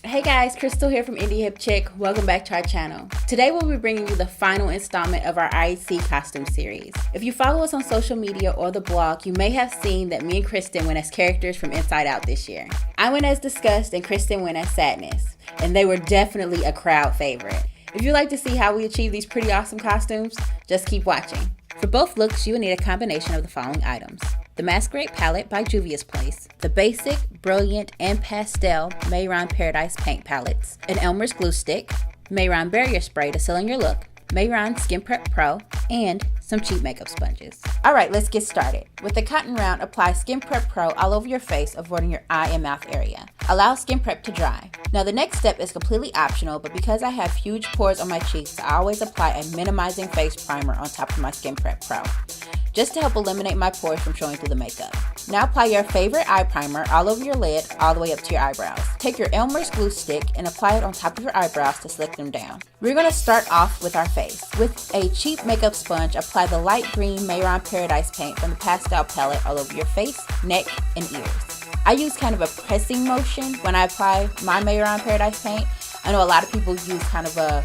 Hey guys, Crystal here from Indy Hip Chick. Welcome back to our channel. Today we'll be bringing you the final installment of our IHC Costume Series. If you follow us on social media or the blog, you may have seen that me and Kristen went as characters from Inside Out this year. I went as Disgust and Kristen went as Sadness, and they were definitely a crowd favorite. If you'd like to see how we achieve these pretty awesome costumes, just keep watching. For both looks, you will need a combination of the following items: the Masquerade palette by Juvia's Place, the Basic, Brilliant, and Pastel Mehron Paradise paint palettes, an Elmer's glue stick, Mehron barrier spray to seal in your look, Mehron Skin Prep Pro, and some cheap makeup sponges. Alright, let's get started. With the cotton round, apply Skin Prep Pro all over your face, avoiding your eye and mouth area. Allow Skin Prep to dry. Now the next step is completely optional, but because I have huge pores on my cheeks, I always apply a minimizing face primer on top of my Skin Prep Pro, just to help eliminate my pores from showing through the makeup. Now apply your favorite eye primer all over your lid, all the way up to your eyebrows. Take your Elmer's glue stick and apply it on top of your eyebrows to slick them down. We're going to start off with our face. With a cheap makeup sponge, apply the light green Mehron Paradise paint from the Pastel palette all over your face, neck, and ears. I use kind of a pressing motion when I apply my Mehron Paradise paint. I know a lot of people use kind of a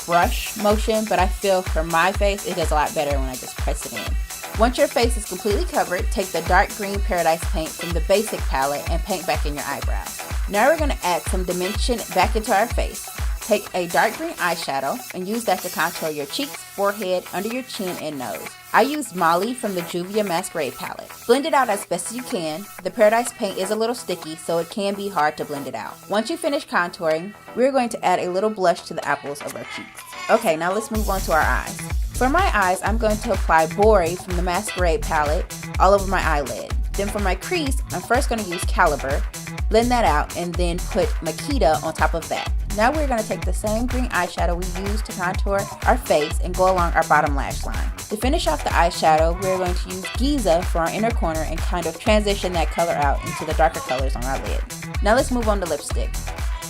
brush motion, but I feel for my face it does a lot better when I just press it in. Once your face is completely covered, take the dark green Paradise paint from the Basic palette and paint back in your eyebrows. Now we're going to add some dimension back into our face. Take a dark green eyeshadow and use that to contour your cheeks, forehead, under your chin, and nose. I used Molly from the Juvia Masquerade palette. Blend it out as best as you can. The Paradise paint is a little sticky, so it can be hard to blend it out. Once you finish contouring, we're going to add a little blush to the apples of our cheeks. Okay, now let's move on to our eyes. For my eyes, I'm going to apply Bori from the Masquerade palette all over my eyelid. Then for my crease, I'm first going to use Caliber, blend that out, and then put Makita on top of that. Now we're going to take the same green eyeshadow we used to contour our face and go along our bottom lash line. To finish off the eyeshadow, we're going to use Giza for our inner corner and kind of transition that color out into the darker colors on our lid. Now let's move on to lipstick.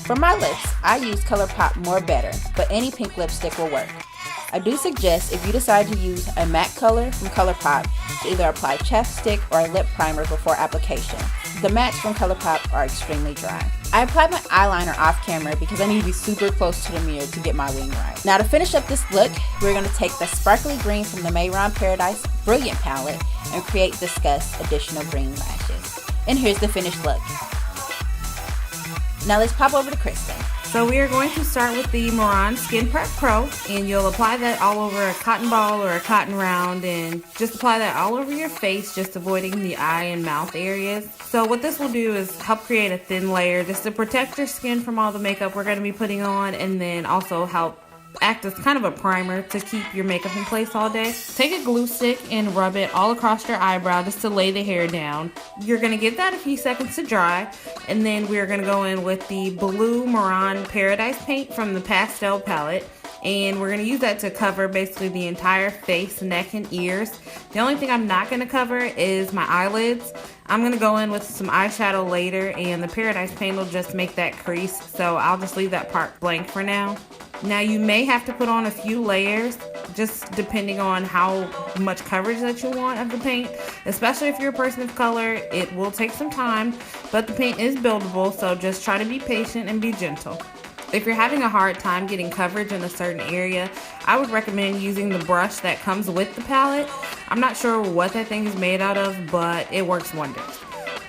For my lips, I use ColourPop More Better, but any pink lipstick will work. I do suggest if you decide to use a matte color from ColourPop to either apply chapstick or a lip primer before application. The mattes from ColourPop are extremely dry. I applied my eyeliner off camera because I need to be super close to the mirror to get my wing right. Now to finish up this look, we're going to take the sparkly green from the Mehron Paradise Brilliant palette and create Disgust additional green lashes. And here's the finished look. Now let's pop over to Kristen. So we are going to start with the Mehron Skin Prep Pro, and you'll apply that all over a cotton ball or a cotton round, and just apply that all over your face, just avoiding the eye and mouth areas. So what this will do is help create a thin layer just to protect your skin from all the makeup we're going to be putting on, and then also help act as kind of a primer to keep your makeup in place all day. Take a glue stick and rub it all across your eyebrow just to lay the hair down. You're going to give that a few seconds to dry, and then we're going to go in with the blue Mehron Paradise paint from the Pastel palette, and we're going to use that to cover basically the entire face, neck, and ears. The only thing I'm not going to cover is my eyelids. I'm going to go in with some eyeshadow later, and the Paradise paint will just make that crease, so I'll just leave that part blank for now. Now you may have to put on a few layers, just depending on how much coverage that you want of the paint. Especially if you're a person of color, it will take some time, but the paint is buildable, so just try to be patient and be gentle. If you're having a hard time getting coverage in a certain area, I would recommend using the brush that comes with the palette. I'm not sure what that thing is made out of, but it works wonders.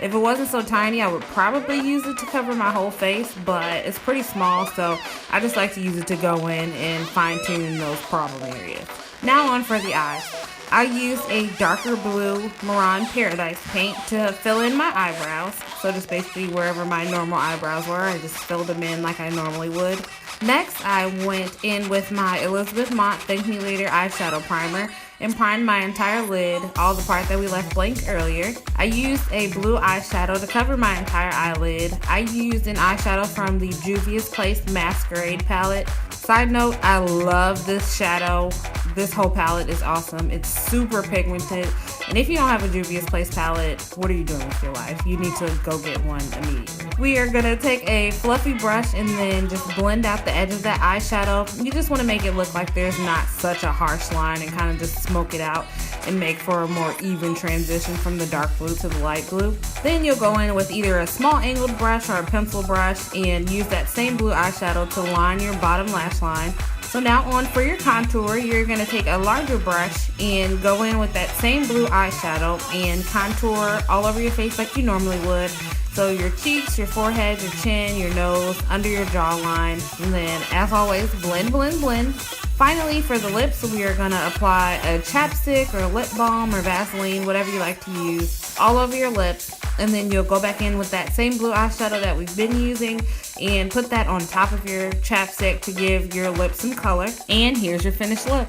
If it wasn't so tiny, I would probably use it to cover my whole face, but it's pretty small, so I just like to use it to go in and fine-tune those problem areas. Now on for the eyes. I used a darker blue Mehron Paradise paint to fill in my eyebrows. So just basically wherever my normal eyebrows were, I just filled them in like I normally would. Next, I went in with my Elizabeth Mott Thank Me Later eyeshadow primer and primed my entire lid, all the part that we left blank earlier. I used a blue eyeshadow to cover my entire eyelid. I used an eyeshadow from the Juvia's Place Masquerade palette. Side note, I love this shadow. This whole palette is awesome. It's super pigmented. And if you don't have a Juvia's Place palette, what are you doing with your life? You need to go get one immediately. We are gonna take a fluffy brush and then just blend out the edge of that eyeshadow. You just wanna make it look like there's not such a harsh line and kind of just smoke it out. and make for a more even transition from the dark blue to the light blue. Then you'll go in with either a small angled brush or a pencil brush and use that same blue eyeshadow to line your bottom lash line. So now on for your contour, you're going to take a larger brush and go in with that same blue eyeshadow and contour all over your face like you normally would. So your cheeks, your forehead, your chin, your nose, under your jawline, and then as always, blend, blend, blend. Finally, for the lips, we are going to apply a chapstick or lip balm or Vaseline, whatever you like to use, all over your lips. And then you'll go back in with that same blue eyeshadow that we've been using and put that on top of your chapstick to give your lips some color. And here's your finished look.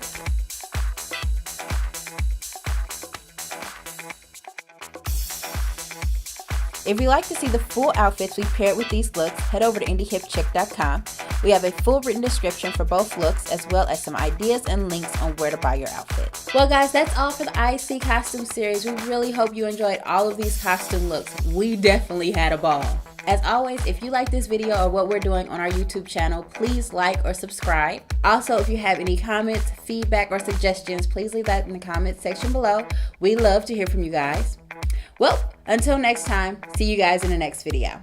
If you'd like to see the full outfits we paired with these looks, head over to IndyHipChick.com. We have a full written description for both looks, as well as some ideas and links on where to buy your outfit. Well guys, that's all for the IHC Costume Series. We really hope you enjoyed all of these costume looks. We definitely had a ball. As always, if you like this video or what we're doing on our YouTube channel, please like or subscribe. Also, if you have any comments, feedback, or suggestions, please leave that in the comments section below. We love to hear from you guys. Well, until next time, see you guys in the next video.